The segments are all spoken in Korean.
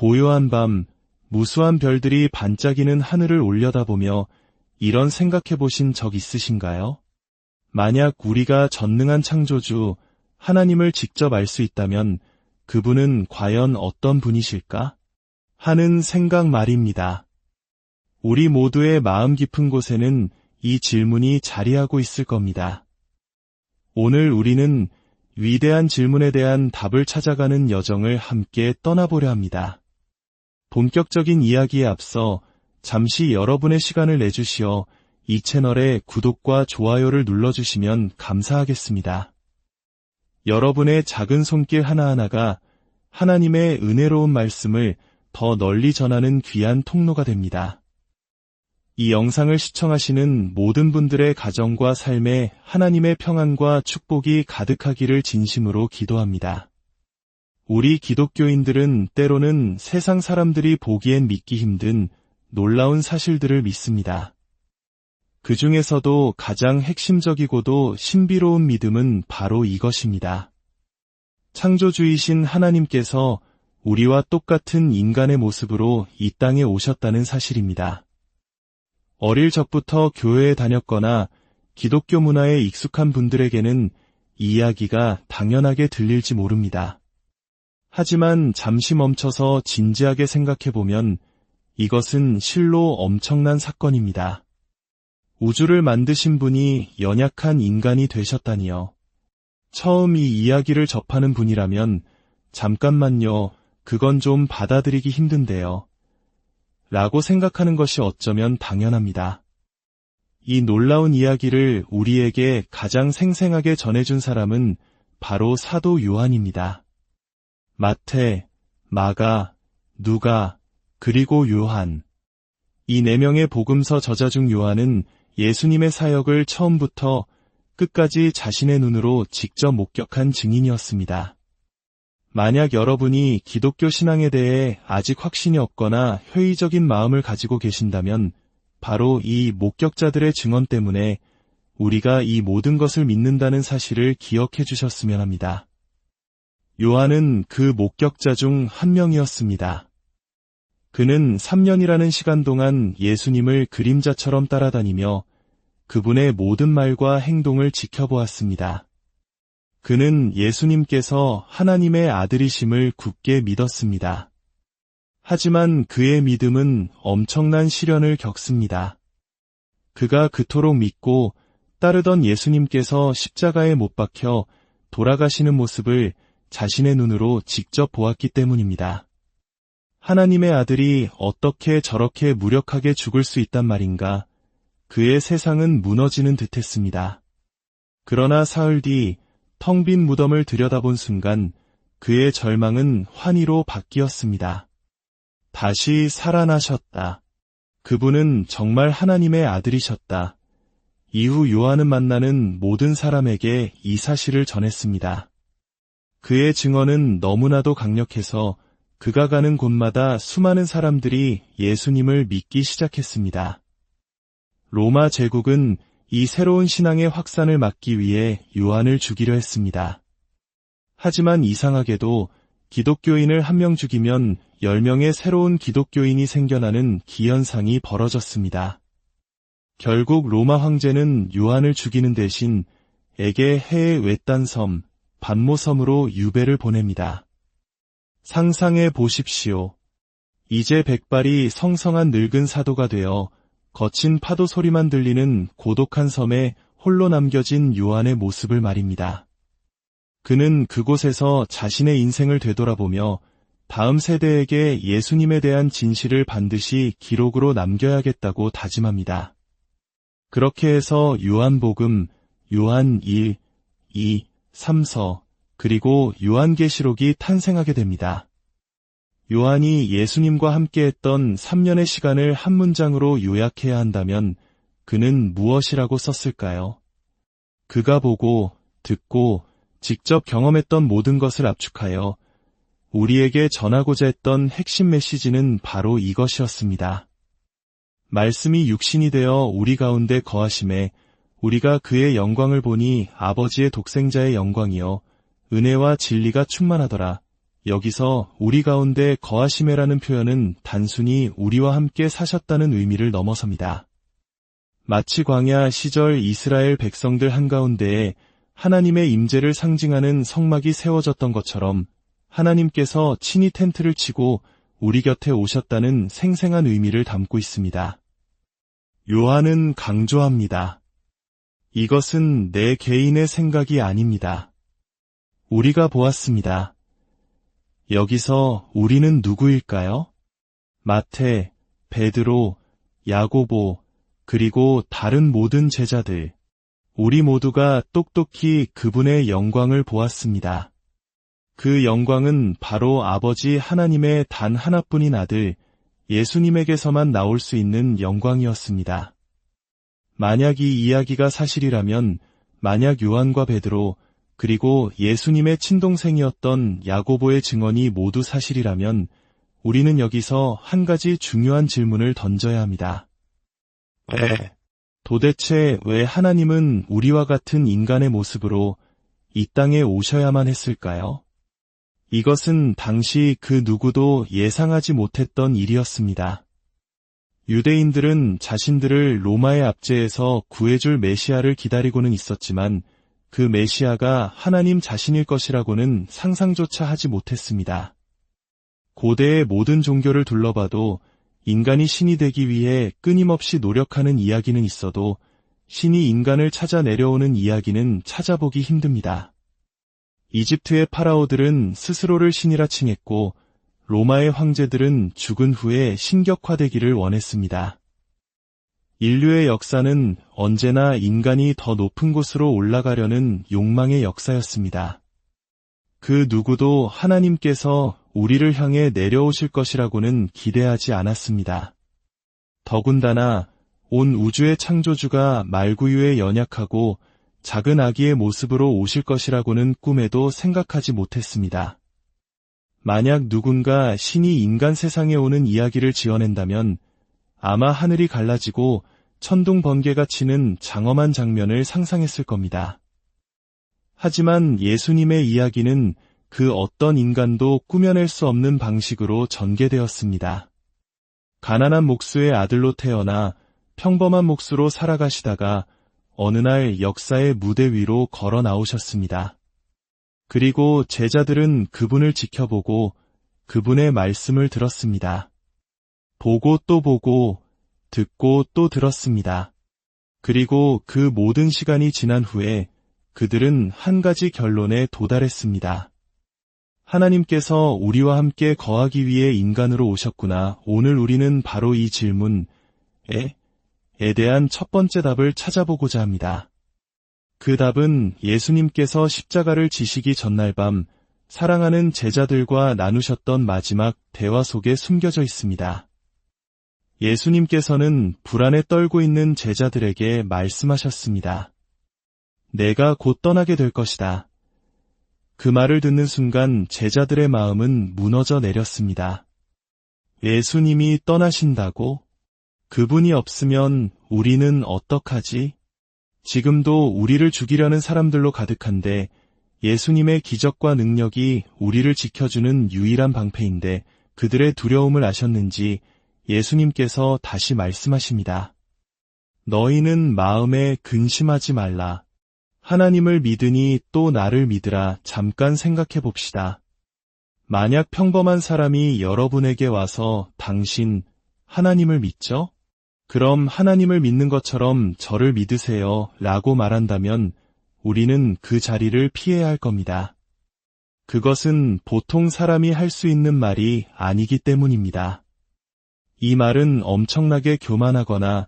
고요한 밤, 무수한 별들이 반짝이는 하늘을 올려다보며 이런 생각해 보신 적 있으신가요? 만약 우리가 전능한 창조주 하나님을 직접 알 수 있다면 그분은 과연 어떤 분이실까? 하는 생각 말입니다. 우리 모두의 마음 깊은 곳에는 이 질문이 자리하고 있을 겁니다. 오늘 우리는 위대한 질문에 대한 답을 찾아가는 여정을 함께 떠나보려 합니다. 본격적인 이야기에 앞서 잠시 여러분의 시간을 내주시어 이 채널에 구독과 좋아요를 눌러주시면 감사하겠습니다. 여러분의 작은 손길 하나하나가 하나님의 은혜로운 말씀을 더 널리 전하는 귀한 통로가 됩니다. 이 영상을 시청하시는 모든 분들의 가정과 삶에 하나님의 평안과 축복이 가득하기를 진심으로 기도합니다. 우리 기독교인들은 때로는 세상 사람들이 보기엔 믿기 힘든 놀라운 사실들을 믿습니다. 그 중에서도 가장 핵심적이고도 신비로운 믿음은 바로 이것입니다. 창조주이신 하나님께서 우리와 똑같은 인간의 모습으로 이 땅에 오셨다는 사실입니다. 어릴 적부터 교회에 다녔거나 기독교 문화에 익숙한 분들에게는 이 이야기가 당연하게 들릴지 모릅니다. 하지만 잠시 멈춰서 진지하게 생각해보면 이것은 실로 엄청난 사건입니다. 우주를 만드신 분이 연약한 인간이 되셨다니요. 처음 이 이야기를 접하는 분이라면 잠깐만요, 그건 좀 받아들이기 힘든데요. 라고 생각하는 것이 어쩌면 당연합니다. 이 놀라운 이야기를 우리에게 가장 생생하게 전해준 사람은 바로 사도 요한입니다. 마태, 마가, 누가, 그리고 요한. 이 4명의 복음서 저자 중 요한은 예수님의 사역을 처음부터 끝까지 자신의 눈으로 직접 목격한 증인이었습니다. 만약 여러분이 기독교 신앙에 대해 아직 확신이 없거나 회의적인 마음을 가지고 계신다면 바로 이 목격자들의 증언 때문에 우리가 이 모든 것을 믿는다는 사실을 기억해 주셨으면 합니다. 요한은 그 목격자 중 한 명이었습니다. 그는 3년이라는 시간 동안 예수님을 그림자처럼 따라다니며 그분의 모든 말과 행동을 지켜보았습니다. 그는 예수님께서 하나님의 아들이심을 굳게 믿었습니다. 하지만 그의 믿음은 엄청난 시련을 겪습니다. 그가 그토록 믿고 따르던 예수님께서 십자가에 못 박혀 돌아가시는 모습을 자신의 눈으로 직접 보았기 때문입니다. 하나님의 아들이 어떻게 저렇게 무력하게 죽을 수 있단 말인가, 그의 세상은 무너지는 듯했습니다. 그러나 사흘 뒤 텅 빈 무덤을 들여다본 순간 그의 절망은 환희로 바뀌었습니다. 다시 살아나셨다. 그분은 정말 하나님의 아들이셨다. 이후 요한은 만나는 모든 사람에게 이 사실을 전했습니다. 그의 증언은 너무나도 강력해서 그가 가는 곳마다 수많은 사람들이 예수님을 믿기 시작했습니다. 로마 제국은 이 새로운 신앙의 확산을 막기 위해 요한을 죽이려 했습니다. 하지만 이상하게도 기독교인을 1명 죽이면 10명의 새로운 기독교인이 생겨나는 기현상이 벌어졌습니다. 결국 로마 황제는 요한을 죽이는 대신 에게 해의 외딴 섬, 반모섬으로 유배를 보냅니다. 상상해 보십시오. 이제 백발이 성성한 늙은 사도가 되어 거친 파도 소리만 들리는 고독한 섬에 홀로 남겨진 요한의 모습을 말입니다. 그는 그곳에서 자신의 인생을 되돌아보며 다음 세대에게 예수님에 대한 진실을 반드시 기록으로 남겨야겠다고 다짐합니다. 그렇게 해서 요한복음, 요한 1, 2, 3서, 그리고 요한계시록이 탄생하게 됩니다. 요한이 예수님과 함께했던 3년의 시간을 한 문장으로 요약해야 한다면 그는 무엇이라고 썼을까요? 그가 보고, 듣고, 직접 경험했던 모든 것을 압축하여 우리에게 전하고자 했던 핵심 메시지는 바로 이것이었습니다. 말씀이 육신이 되어 우리 가운데 거하심에 우리가 그의 영광을 보니 아버지의 독생자의 영광이요 은혜와 진리가 충만하더라. 여기서 우리 가운데 거하심에라는 표현은 단순히 우리와 함께 사셨다는 의미를 넘어섭니다. 마치 광야 시절 이스라엘 백성들 한가운데에 하나님의 임재를 상징하는 성막이 세워졌던 것처럼 하나님께서 친히 텐트를 치고 우리 곁에 오셨다는 생생한 의미를 담고 있습니다. 요한은 강조합니다. 이것은 내 개인의 생각이 아닙니다. 우리가 보았습니다. 여기서 우리는 누구일까요? 마태, 베드로, 야고보, 그리고 다른 모든 제자들, 우리 모두가 똑똑히 그분의 영광을 보았습니다. 그 영광은 바로 아버지 하나님의 단 하나뿐인 아들, 예수님에게서만 나올 수 있는 영광이었습니다. 만약 이 이야기가 사실이라면, 만약 요한과 베드로, 그리고 예수님의 친동생이었던 야고보의 증언이 모두 사실이라면, 우리는 여기서 한 가지 중요한 질문을 던져야 합니다. 도대체 왜 하나님은 우리와 같은 인간의 모습으로 이 땅에 오셔야만 했을까요? 이것은 당시 그 누구도 예상하지 못했던 일이었습니다. 유대인들은 자신들을 로마의 압제에서 구해줄 메시아를 기다리고는 있었지만 그 메시아가 하나님 자신일 것이라고는 상상조차 하지 못했습니다. 고대의 모든 종교를 둘러봐도 인간이 신이 되기 위해 끊임없이 노력하는 이야기는 있어도 신이 인간을 찾아 내려오는 이야기는 찾아보기 힘듭니다. 이집트의 파라오들은 스스로를 신이라 칭했고 로마의 황제들은 죽은 후에 신격화되기를 원했습니다. 인류의 역사는 언제나 인간이 더 높은 곳으로 올라가려는 욕망의 역사였습니다. 그 누구도 하나님께서 우리를 향해 내려오실 것이라고는 기대하지 않았습니다. 더군다나 온 우주의 창조주가 말구유에 연약하고 작은 아기의 모습으로 오실 것이라고는 꿈에도 생각하지 못했습니다. 만약 누군가 신이 인간 세상에 오는 이야기를 지어낸다면 아마 하늘이 갈라지고 천둥 번개가 치는 장엄한 장면을 상상했을 겁니다. 하지만 예수님의 이야기는 그 어떤 인간도 꾸며낼 수 없는 방식으로 전개되었습니다. 가난한 목수의 아들로 태어나 평범한 몫으로 살아가시다가 어느 날 역사의 무대 위로 걸어 나오셨습니다. 그리고 제자들은 그분을 지켜보고 그분의 말씀을 들었습니다. 보고 또 보고 듣고 또 들었습니다. 그리고 그 모든 시간이 지난 후에 그들은 한 가지 결론에 도달했습니다. 하나님께서 우리와 함께 거하기 위해 인간으로 오셨구나. 오늘 우리는 바로 이 질문에 대한 첫 번째 답을 찾아보고자 합니다. 그 답은 예수님께서 십자가를 지시기 전날 밤 사랑하는 제자들과 나누셨던 마지막 대화 속에 숨겨져 있습니다. 예수님께서는 불안에 떨고 있는 제자들에게 말씀하셨습니다. 내가 곧 떠나게 될 것이다. 그 말을 듣는 순간 제자들의 마음은 무너져 내렸습니다. 예수님이 떠나신다고? 그분이 없으면 우리는 어떡하지? 지금도 우리를 죽이려는 사람들로 가득한데 예수님의 기적과 능력이 우리를 지켜주는 유일한 방패인데 그들의 두려움을 아셨는지 예수님께서 다시 말씀하십니다. 너희는 마음에 근심하지 말라. 하나님을 믿으니 또 나를 믿으라. 잠깐 생각해 봅시다. 만약 평범한 사람이 여러분에게 와서 당신 하나님을 믿죠? 그럼 하나님을 믿는 것처럼 저를 믿으세요 라고 말한다면 우리는 그 자리를 피해야 할 겁니다. 그것은 보통 사람이 할 수 있는 말이 아니기 때문입니다. 이 말은 엄청나게 교만하거나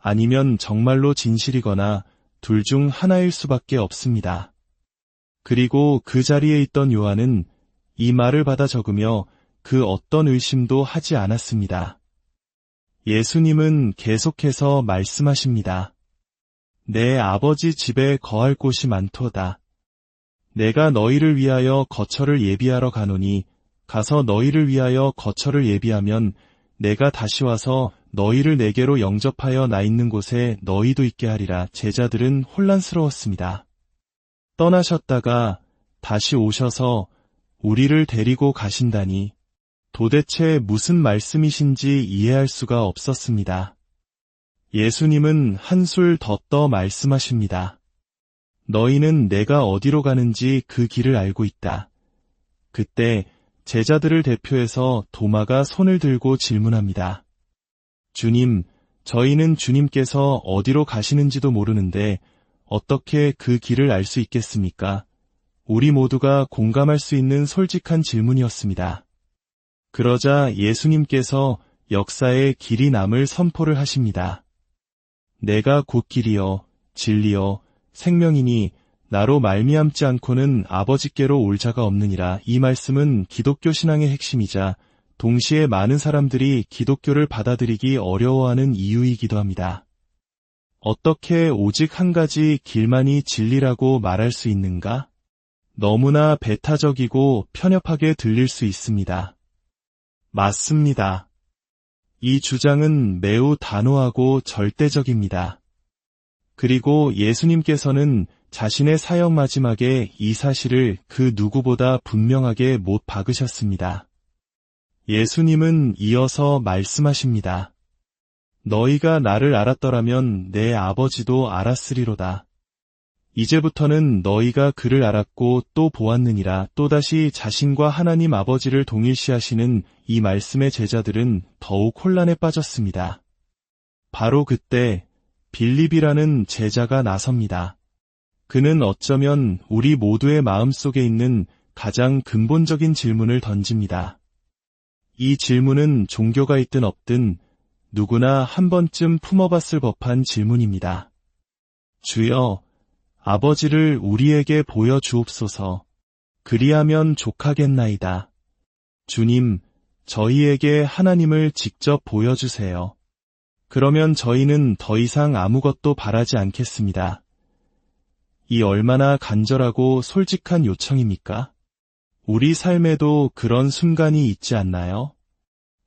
아니면 정말로 진실이거나 둘 중 하나일 수밖에 없습니다. 그리고 그 자리에 있던 요한은 이 말을 받아 적으며 그 어떤 의심도 하지 않았습니다. 예수님은 계속해서 말씀하십니다. 내 아버지 집에 거할 곳이 많도다. 내가 너희를 위하여 거처를 예비하러 가노니 가서 너희를 위하여 거처를 예비하면 내가 다시 와서 너희를 내게로 영접하여 나 있는 곳에 너희도 있게 하리라. 제자들은 혼란스러웠습니다. 떠나셨다가 다시 오셔서 우리를 데리고 가신다니 도대체 무슨 말씀이신지 이해할 수가 없었습니다. 예수님은 한술 더 떠 말씀하십니다. 너희는 내가 어디로 가는지 그 길을 알고 있다. 그때 제자들을 대표해서 도마가 손을 들고 질문합니다. 주님, 저희는 주님께서 어디로 가시는지도 모르는데 어떻게 그 길을 알 수 있겠습니까? 우리 모두가 공감할 수 있는 솔직한 질문이었습니다. 그러자 예수님께서 역사의 길이 남을 선포를 하십니다. 내가 곧 길이요, 진리요, 생명이니 나로 말미암지 않고는 아버지께로 올 자가 없느니라. 이 말씀은 기독교 신앙의 핵심이자 동시에 많은 사람들이 기독교를 받아들이기 어려워하는 이유이기도 합니다. 어떻게 오직 한 가지 길만이 진리라고 말할 수 있는가? 너무나 배타적이고 편협하게 들릴 수 있습니다. 맞습니다. 이 주장은 매우 단호하고 절대적입니다. 그리고 예수님께서는 자신의 사역 마지막에 이 사실을 그 누구보다 분명하게 못 박으셨습니다. 예수님은 이어서 말씀하십니다. 너희가 나를 알았더라면 내 아버지도 알았으리로다. 이제부터는 너희가 그를 알았고 또 보았느니라. 또다시 자신과 하나님 아버지를 동일시하시는 이 말씀의 제자들은 더욱 혼란에 빠졌습니다. 바로 그때 빌립이라는 제자가 나섭니다. 그는 어쩌면 우리 모두의 마음속에 있는 가장 근본적인 질문을 던집니다. 이 질문은 종교가 있든 없든 누구나 한 번쯤 품어봤을 법한 질문입니다. 주여, 아버지를 우리에게 보여주옵소서. 그리하면 족하겠나이다. 주님, 저희에게 하나님을 직접 보여주세요. 그러면 저희는 더 이상 아무것도 바라지 않겠습니다. 이 얼마나 간절하고 솔직한 요청입니까? 우리 삶에도 그런 순간이 있지 않나요?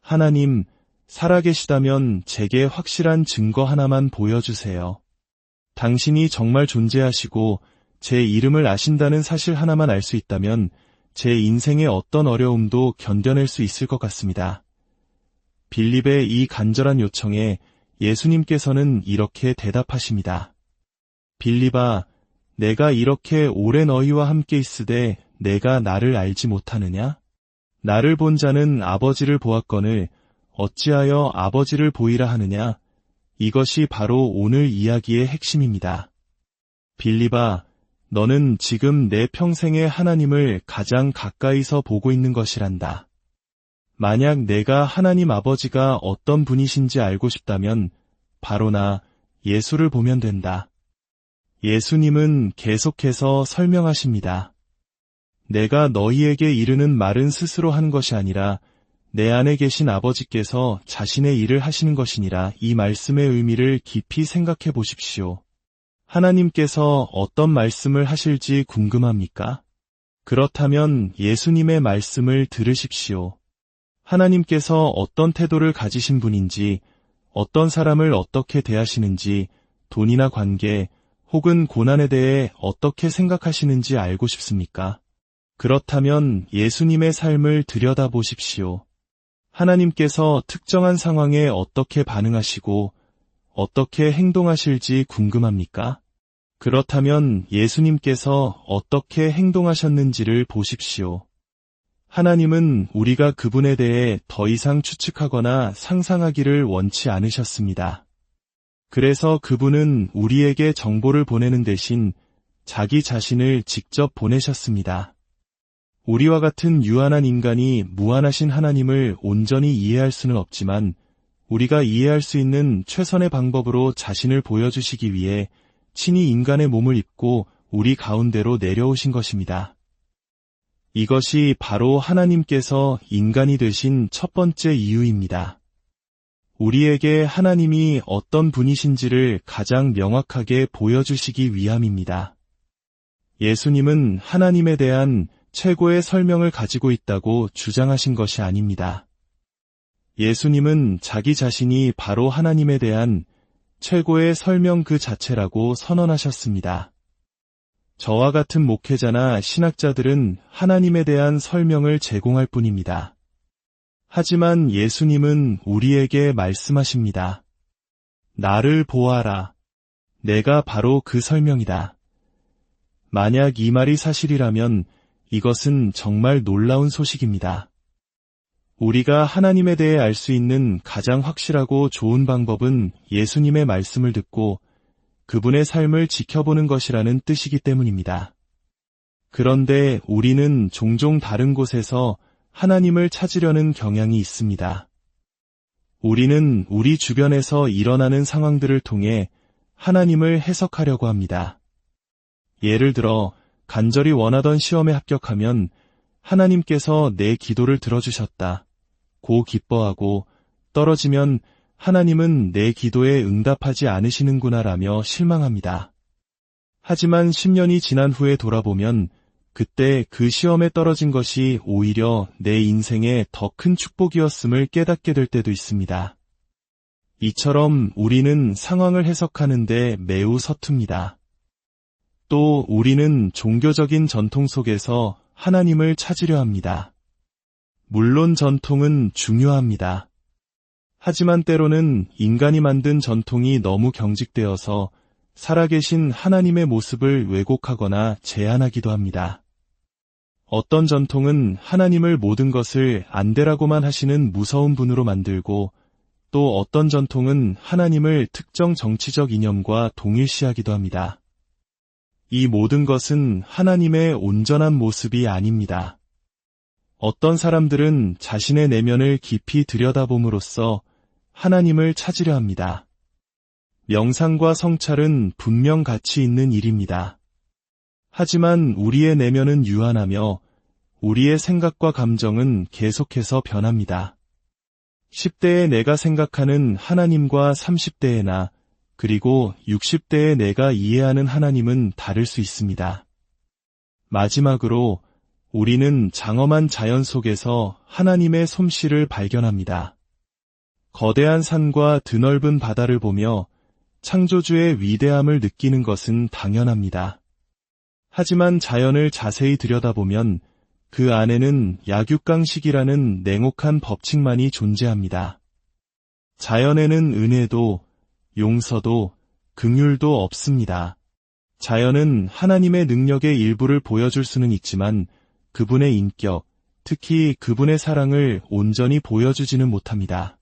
하나님, 살아계시다면 제게 확실한 증거 하나만 보여주세요. 당신이 정말 존재하시고 제 이름을 아신다는 사실 하나만 알 수 있다면 제 인생의 어떤 어려움도 견뎌낼 수 있을 것 같습니다. 빌립의 이 간절한 요청에 예수님께서는 이렇게 대답하십니다. 빌립아, 내가 이렇게 오래 너희와 함께 있으되 내가 나를 알지 못하느냐? 나를 본 자는 아버지를 보았거늘 어찌하여 아버지를 보이라 하느냐? 이것이 바로 오늘 이야기의 핵심입니다. 빌립아, 너는 지금 내 평생에 하나님을 가장 가까이서 보고 있는 것이란다. 만약 내가 하나님 아버지가 어떤 분이신지 알고 싶다면 바로 나 예수를 보면 된다. 예수님은 계속해서 설명하십니다. 내가 너희에게 이르는 말은 스스로 한 것이 아니라 내 안에 계신 아버지께서 자신의 일을 하시는 것이니라. 이 말씀의 의미를 깊이 생각해 보십시오. 하나님께서 어떤 말씀을 하실지 궁금합니까? 그렇다면 예수님의 말씀을 들으십시오. 하나님께서 어떤 태도를 가지신 분인지, 어떤 사람을 어떻게 대하시는지, 돈이나 관계, 혹은 고난에 대해 어떻게 생각하시는지 알고 싶습니까? 그렇다면 예수님의 삶을 들여다보십시오. 하나님께서 특정한 상황에 어떻게 반응하시고 어떻게 행동하실지 궁금합니까? 그렇다면 예수님께서 어떻게 행동하셨는지를 보십시오. 하나님은 우리가 그분에 대해 더 이상 추측하거나 상상하기를 원치 않으셨습니다. 그래서 그분은 우리에게 정보를 보내는 대신 자기 자신을 직접 보내셨습니다. 우리와 같은 유한한 인간이 무한하신 하나님을 온전히 이해할 수는 없지만 우리가 이해할 수 있는 최선의 방법으로 자신을 보여주시기 위해 친히 인간의 몸을 입고 우리 가운데로 내려오신 것입니다. 이것이 바로 하나님께서 인간이 되신 첫 번째 이유입니다. 우리에게 하나님이 어떤 분이신지를 가장 명확하게 보여주시기 위함입니다. 예수님은 하나님에 대한 최고의 설명을 가지고 있다고 주장하신 것이 아닙니다. 예수님은 자기 자신이 바로 하나님에 대한 최고의 설명 그 자체라고 선언하셨습니다. 저와 같은 목회자나 신학자들은 하나님에 대한 설명을 제공할 뿐입니다. 하지만 예수님은 우리에게 말씀하십니다. 나를 보아라. 내가 바로 그 설명이다. 만약 이 말이 사실이라면 이것은 정말 놀라운 소식입니다. 우리가 하나님에 대해 알 수 있는 가장 확실하고 좋은 방법은 예수님의 말씀을 듣고 그분의 삶을 지켜보는 것이라는 뜻이기 때문입니다. 그런데 우리는 종종 다른 곳에서 하나님을 찾으려는 경향이 있습니다. 우리는 우리 주변에서 일어나는 상황들을 통해 하나님을 해석하려고 합니다. 예를 들어 간절히 원하던 시험에 합격하면 하나님께서 내 기도를 들어주셨다 고 기뻐하고, 떨어지면 하나님은 내 기도에 응답하지 않으시는구나 라며 실망합니다. 하지만 10년이 지난 후에 돌아보면 그때 그 시험에 떨어진 것이 오히려 내 인생에 더 큰 축복이었음을 깨닫게 될 때도 있습니다. 이처럼 우리는 상황을 해석하는데 매우 서툽니다. 또 우리는 종교적인 전통 속에서 하나님을 찾으려 합니다. 물론 전통은 중요합니다. 하지만 때로는 인간이 만든 전통이 너무 경직되어서 살아계신 하나님의 모습을 왜곡하거나 제한하기도 합니다. 어떤 전통은 하나님을 모든 것을 안 되라고만 하시는 무서운 분으로 만들고, 또 어떤 전통은 하나님을 특정 정치적 이념과 동일시하기도 합니다. 이 모든 것은 하나님의 온전한 모습이 아닙니다. 어떤 사람들은 자신의 내면을 깊이 들여다봄으로써 하나님을 찾으려 합니다. 명상과 성찰은 분명 가치 있는 일입니다. 하지만 우리의 내면은 유한하며 우리의 생각과 감정은 계속해서 변합니다. 10대의 내가 생각하는 하나님과 30대의 나, 그리고 60대의 내가 이해하는 하나님은 다를 수 있습니다. 마지막으로 우리는 장엄한 자연 속에서 하나님의 솜씨를 발견합니다. 거대한 산과 드넓은 바다를 보며 창조주의 위대함을 느끼는 것은 당연합니다. 하지만 자연을 자세히 들여다보면 그 안에는 약육강식이라는 냉혹한 법칙만이 존재합니다. 자연에는 은혜도, 용서도, 긍휼도 없습니다. 자연은 하나님의 능력의 일부를 보여줄 수는 있지만 그분의 인격, 특히 그분의 사랑을 온전히 보여주지는 못합니다.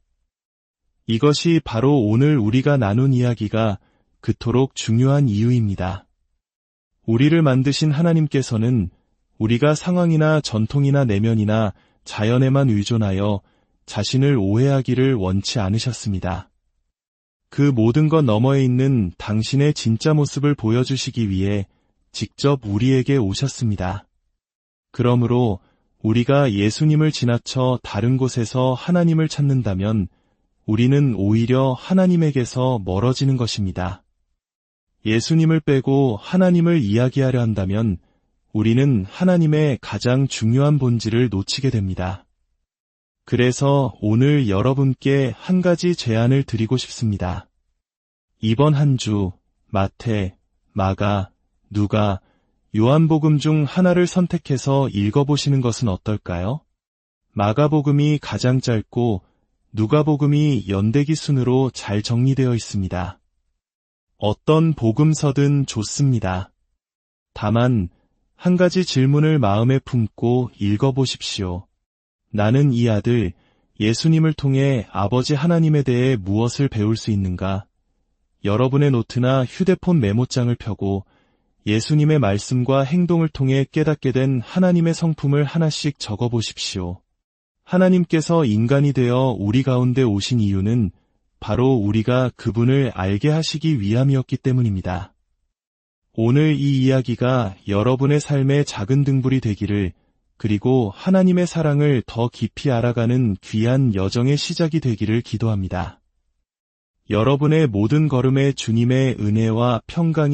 이것이 바로 오늘 우리가 나눈 이야기가 그토록 중요한 이유입니다. 우리를 만드신 하나님께서는 우리가 상황이나 전통이나 내면이나 자연에만 의존하여 자신을 오해하기를 원치 않으셨습니다. 그 모든 것 너머에 있는 당신의 진짜 모습을 보여주시기 위해 직접 우리에게 오셨습니다. 그러므로 우리가 예수님을 지나쳐 다른 곳에서 하나님을 찾는다면 우리는 오히려 하나님에게서 멀어지는 것입니다. 예수님을 빼고 하나님을 이야기하려 한다면 우리는 하나님의 가장 중요한 본질을 놓치게 됩니다. 그래서 오늘 여러분께 한 가지 제안을 드리고 싶습니다. 이번 한 주 마태, 마가, 누가, 요한복음 중 하나를 선택해서 읽어보시는 것은 어떨까요? 마가복음이 가장 짧고 누가복음이 연대기 순으로 잘 정리되어 있습니다. 어떤 복음서든 좋습니다. 다만 한 가지 질문을 마음에 품고 읽어보십시오. 나는 이 아들 예수님을 통해 아버지 하나님에 대해 무엇을 배울 수 있는가? 여러분의 노트나 휴대폰 메모장을 펴고 예수님의 말씀과 행동을 통해 깨닫게 된 하나님의 성품을 하나씩 적어보십시오. 하나님께서 인간이 되어 우리 가운데 오신 이유는 바로 우리가 그분을 알게 하시기 위함이었기 때문입니다. 오늘 이 이야기가 여러분의 삶의 작은 등불이 되기를, 그리고 하나님의 사랑을 더 깊이 알아가는 귀한 여정의 시작이 되기를 기도합니다. 여러분의 모든 걸음에 주님의 은혜와 평강이